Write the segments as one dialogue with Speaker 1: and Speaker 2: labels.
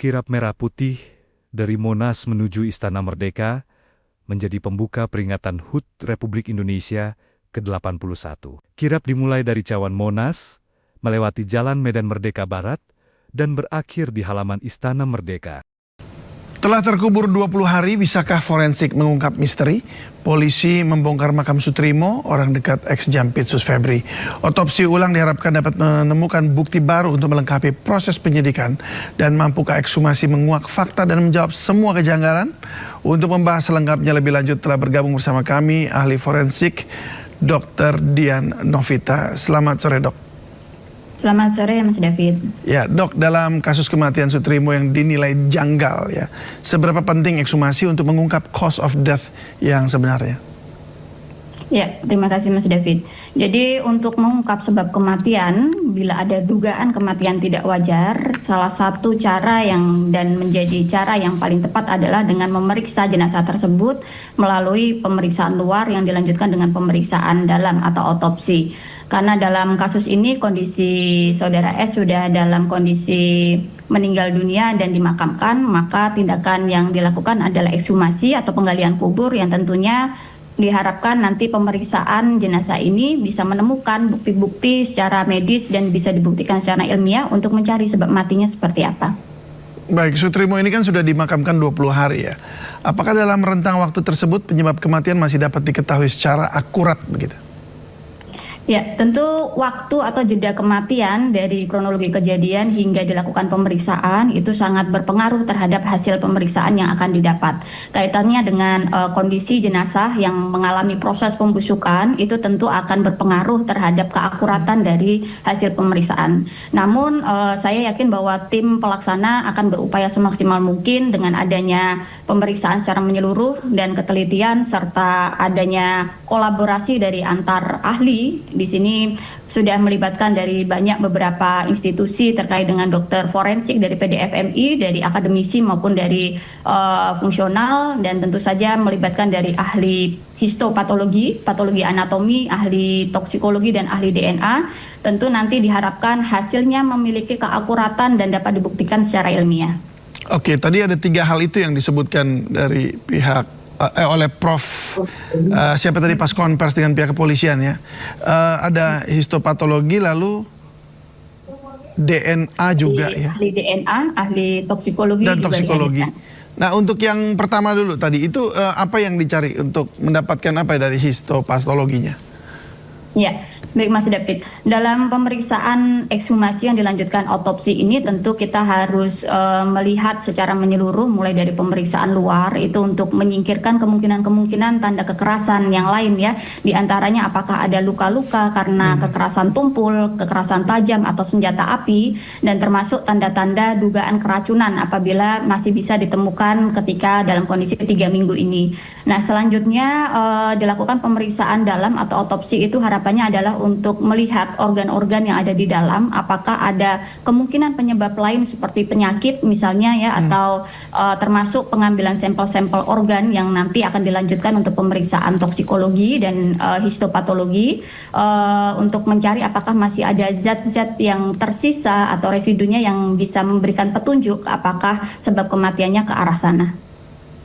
Speaker 1: Kirap merah putih dari Monas menuju Istana Merdeka menjadi pembuka peringatan HUT Republik Indonesia ke-81. Kirap dimulai dari Cawan Monas, melewati Jalan Medan Merdeka Barat, dan berakhir di halaman Istana Merdeka.
Speaker 2: Telah terkubur 20 hari, bisakah forensik mengungkap misteri? Polisi membongkar makam Soetrimo, orang dekat ex-Jampitsus Febri. Otopsi ulang diharapkan dapat menemukan bukti baru untuk melengkapi proses penyidikan dan mampukah ekshumasi menguak fakta dan menjawab semua kejanggalan? Untuk membahas selengkapnya lebih lanjut telah bergabung bersama kami ahli forensik Dr. Dian Novita. Selamat sore, Dok.
Speaker 3: Selamat sore, Mas David.
Speaker 2: Ya, Dok, dalam kasus kematian Soetrimo yang dinilai janggal, ya, seberapa penting ekshumasi untuk mengungkap cause of death yang sebenarnya?
Speaker 3: Ya, terima kasih Mas David. Jadi untuk mengungkap sebab kematian, bila ada dugaan kematian tidak wajar, salah satu cara dan menjadi cara yang paling tepat adalah dengan memeriksa jenazah tersebut melalui pemeriksaan luar yang dilanjutkan dengan pemeriksaan dalam atau otopsi. Karena dalam kasus ini kondisi saudara S sudah dalam kondisi meninggal dunia dan dimakamkan, maka tindakan yang dilakukan adalah ekshumasi atau penggalian kubur yang tentunya diharapkan nanti pemeriksaan jenazah ini bisa menemukan bukti-bukti secara medis dan bisa dibuktikan secara ilmiah untuk mencari sebab matinya seperti apa.
Speaker 2: Baik, Soetrimo ini kan sudah dimakamkan 20 hari ya. Apakah dalam rentang waktu tersebut penyebab kematian masih dapat diketahui secara akurat begitu?
Speaker 3: Ya, tentu waktu atau jeda kematian dari kronologi kejadian hingga dilakukan pemeriksaan itu sangat berpengaruh terhadap hasil pemeriksaan yang akan didapat. Kaitannya dengan kondisi jenazah yang mengalami proses pembusukan itu tentu akan berpengaruh terhadap keakuratan dari hasil pemeriksaan. Namun saya yakin bahwa tim pelaksana akan berupaya semaksimal mungkin dengan adanya pemeriksaan secara menyeluruh dan ketelitian serta adanya kolaborasi dari antar ahli. Di sini sudah melibatkan dari beberapa institusi terkait dengan dokter forensik dari PDFMI, dari akademisi maupun dari fungsional, dan tentu saja melibatkan dari ahli histopatologi, patologi anatomi, ahli toksikologi, dan ahli DNA. Tentu nanti diharapkan hasilnya memiliki keakuratan dan dapat dibuktikan secara ilmiah.
Speaker 2: Oke, tadi ada 3 hal itu yang disebutkan dari pihak oleh Prof. Siapa tadi pas konvers dengan pihak kepolisian ya. Ada histopatologi lalu DNA juga ya.
Speaker 3: Ahli DNA, ahli toksikologi
Speaker 2: dan
Speaker 3: juga
Speaker 2: toksikologi.
Speaker 3: dihadirkan.
Speaker 2: Nah, untuk yang pertama dulu tadi itu apa yang dicari untuk mendapatkan apa dari histopatologinya?
Speaker 3: Ya, baik Mas David. Dalam pemeriksaan ekshumasi yang dilanjutkan otopsi ini tentu kita harus melihat secara menyeluruh mulai dari pemeriksaan luar itu untuk menyingkirkan kemungkinan-kemungkinan tanda kekerasan yang lain ya. Di antaranya apakah ada luka-luka karena kekerasan tumpul, kekerasan tajam atau senjata api, dan termasuk tanda-tanda dugaan keracunan apabila masih bisa ditemukan ketika dalam kondisi 3 minggu ini. Nah, selanjutnya dilakukan pemeriksaan dalam atau otopsi itu harapannya adalah untuk melihat organ-organ yang ada di dalam, apakah ada kemungkinan penyebab lain seperti penyakit misalnya ya, atau termasuk pengambilan sampel-sampel organ yang nanti akan dilanjutkan untuk pemeriksaan toksikologi dan histopatologi untuk mencari apakah masih ada zat-zat yang tersisa atau residunya yang bisa memberikan petunjuk apakah sebab kematiannya ke arah sana.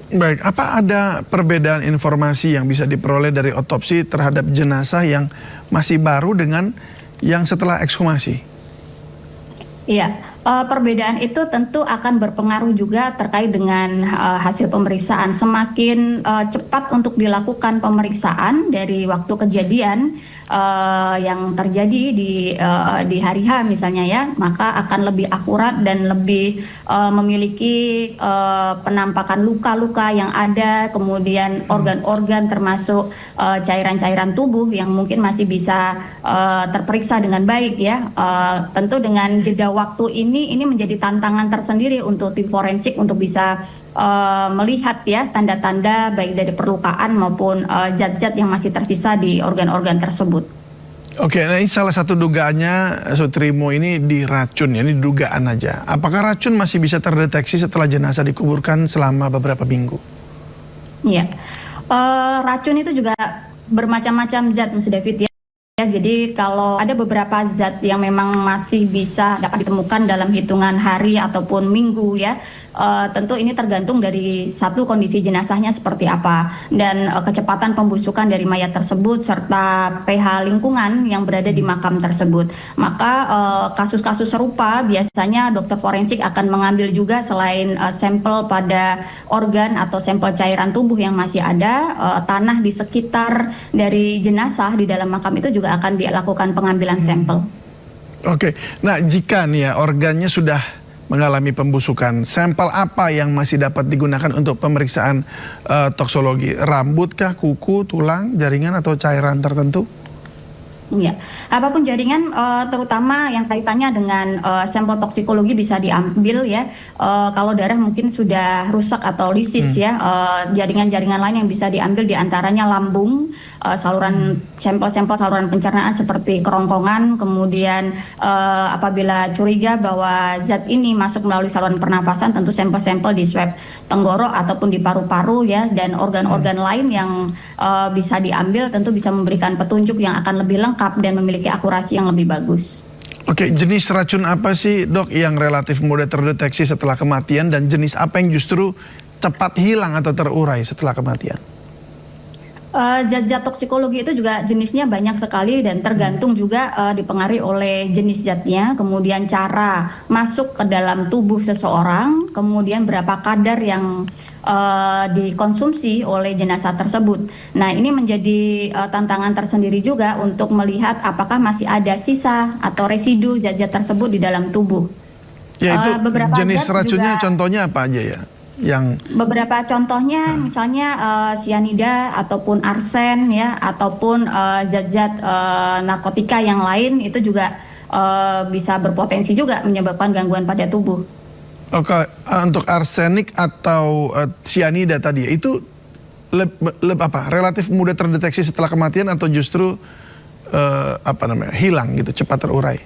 Speaker 2: Baik, apa ada perbedaan informasi yang bisa diperoleh dari otopsi terhadap jenazah yang masih baru dengan yang setelah ekshumasi?
Speaker 3: Iya, perbedaan itu tentu akan berpengaruh juga terkait dengan hasil pemeriksaan. Semakin cepat untuk dilakukan pemeriksaan dari waktu kejadian yang terjadi di hari H misalnya ya, maka akan lebih akurat dan lebih memiliki penampakan luka-luka yang ada, kemudian organ-organ termasuk cairan-cairan tubuh yang mungkin masih bisa terperiksa dengan baik ya. Tentu dengan jeda waktu ini menjadi tantangan tersendiri untuk tim forensik untuk bisa melihat ya tanda-tanda baik dari perlukaan maupun zat-zat yang masih tersisa di organ-organ tersebut.
Speaker 2: Oke, nah ini salah satu dugaannya Soetrimo ini diracun ya, ini dugaan aja. Apakah racun masih bisa terdeteksi setelah jenazah dikuburkan selama beberapa minggu?
Speaker 3: Iya, racun itu juga bermacam-macam zat Mas David ya. Ya, jadi kalau ada beberapa zat yang memang masih bisa dapat ditemukan dalam hitungan hari ataupun minggu ya, tentu ini tergantung dari satu kondisi jenazahnya seperti apa dan kecepatan pembusukan dari mayat tersebut serta pH lingkungan yang berada di makam tersebut. Maka kasus-kasus serupa biasanya dokter forensik akan mengambil juga selain sampel pada organ atau sampel cairan tubuh yang masih ada, tanah di sekitar dari jenazah di dalam makam itu juga akan dilakukan pengambilan sampel.
Speaker 2: Oke, nah jika nih ya organnya sudah mengalami pembusukan, sampel apa yang masih dapat digunakan untuk pemeriksaan toksologi? Rambut kah, kuku, tulang, jaringan atau cairan tertentu?
Speaker 3: Ya, apapun jaringan, terutama yang kaitannya dengan sampel toksikologi bisa diambil ya. Kalau darah mungkin sudah rusak atau lisis ya, jaringan-jaringan lain yang bisa diambil diantaranya lambung, saluran sampel-sampel saluran pencernaan seperti kerongkongan, kemudian apabila curiga bahwa zat ini masuk melalui saluran pernafasan, tentu sampel-sampel di swab tenggorok ataupun di paru-paru ya, dan organ-organ lain yang bisa diambil tentu bisa memberikan petunjuk yang akan lebih lengkap dan memiliki akurasi yang lebih bagus.
Speaker 2: Oke, jenis racun apa sih dok yang relatif mudah terdeteksi setelah kematian dan jenis apa yang justru cepat hilang atau terurai setelah kematian?
Speaker 3: Zat-zat toksikologi itu juga jenisnya banyak sekali dan tergantung juga dipengaruhi oleh jenis zatnya, kemudian cara masuk ke dalam tubuh seseorang, kemudian berapa kadar yang dikonsumsi oleh jenazah tersebut. Nah, ini menjadi tantangan tersendiri juga untuk melihat apakah masih ada sisa atau residu zat-zat tersebut di dalam tubuh.
Speaker 2: Ya itu
Speaker 3: beberapa
Speaker 2: jenis
Speaker 3: zat
Speaker 2: racunnya
Speaker 3: juga,
Speaker 2: contohnya apa aja ya? Yang
Speaker 3: beberapa contohnya misalnya sianida ataupun arsen ya, ataupun zat-zat narkotika yang lain itu juga bisa berpotensi juga menyebabkan gangguan pada tubuh.
Speaker 2: Oke, untuk arsenik atau sianida tadi itu relatif mudah terdeteksi setelah kematian atau justru hilang gitu, cepat terurai?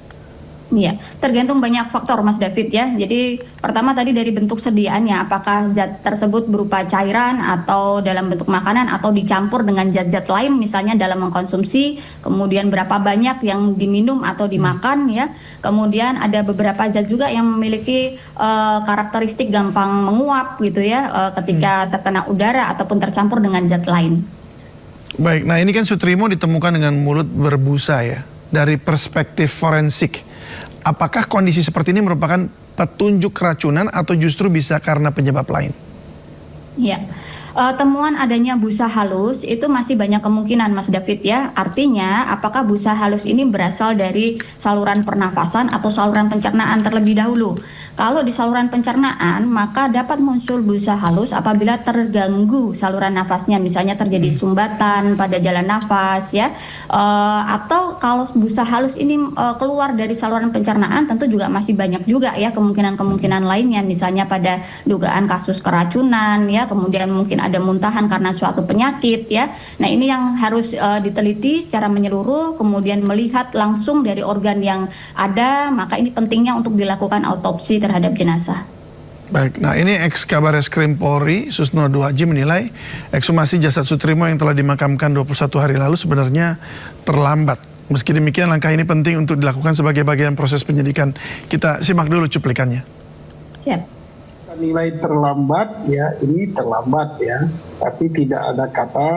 Speaker 3: Iya, tergantung banyak faktor Mas David ya. Jadi pertama tadi dari bentuk sediaannya, apakah zat tersebut berupa cairan atau dalam bentuk makanan atau dicampur dengan zat-zat lain misalnya dalam mengkonsumsi, kemudian berapa banyak yang diminum atau dimakan ya. Kemudian ada beberapa zat juga yang memiliki karakteristik gampang menguap gitu ya ketika terkena udara ataupun tercampur dengan zat lain.
Speaker 2: Baik, nah ini kan Sutrimo ditemukan dengan mulut berbusa ya. Dari perspektif forensik, apakah kondisi seperti ini merupakan petunjuk keracunan atau justru bisa karena penyebab lain?
Speaker 3: Ya, temuan adanya busa halus itu masih banyak kemungkinan Mas David ya. Artinya apakah busa halus ini berasal dari saluran pernafasan atau saluran pencernaan terlebih dahulu. Kalau di saluran pencernaan maka dapat muncul busa halus apabila terganggu saluran nafasnya, misalnya terjadi sumbatan pada jalan nafas ya. Atau kalau busa halus ini keluar dari saluran pencernaan tentu juga masih banyak juga ya kemungkinan-kemungkinan lainnya, misalnya pada dugaan kasus keracunan ya, kemudian mungkin ada muntahan karena suatu penyakit ya. Nah, ini yang harus diteliti secara menyeluruh, kemudian melihat langsung dari organ yang ada, maka ini pentingnya untuk dilakukan autopsi terhadap jenazah.
Speaker 2: Baik, nah ini Ex-Kabareskrim Polri Susno Duhaji menilai ekshumasi jasad Sutrimo yang telah dimakamkan 21 hari lalu sebenarnya terlambat. Meski demikian langkah ini penting untuk dilakukan sebagai bagian proses penyidikan. Kita simak dulu cuplikannya.
Speaker 3: Siap.
Speaker 4: Nilai terlambat ya, ini terlambat ya, tapi tidak ada kata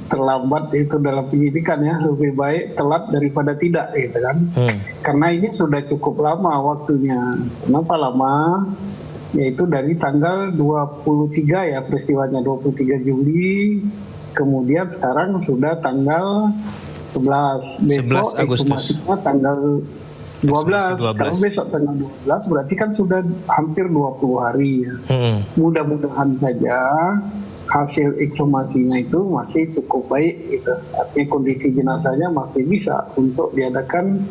Speaker 4: terlambat itu dalam penyidikan ya, lebih baik telat daripada tidak gitu kan. Karena ini sudah cukup lama waktunya. Kenapa lama? Yaitu dari tanggal 23 ya peristiwanya, 23 Juli, kemudian sekarang sudah tanggal 11 besok ekshumasinya tanggal 12. Kalau besok tanggal 12 berarti kan sudah hampir 20 hari ya. Mudah-mudahan saja hasil ekshumasinya itu masih cukup baik gitu. Artinya kondisi jenazahnya masih bisa untuk diadakan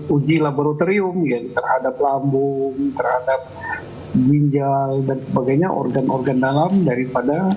Speaker 4: uji laboratorium ya, terhadap lambung, terhadap ginjal dan sebagainya, organ-organ dalam daripada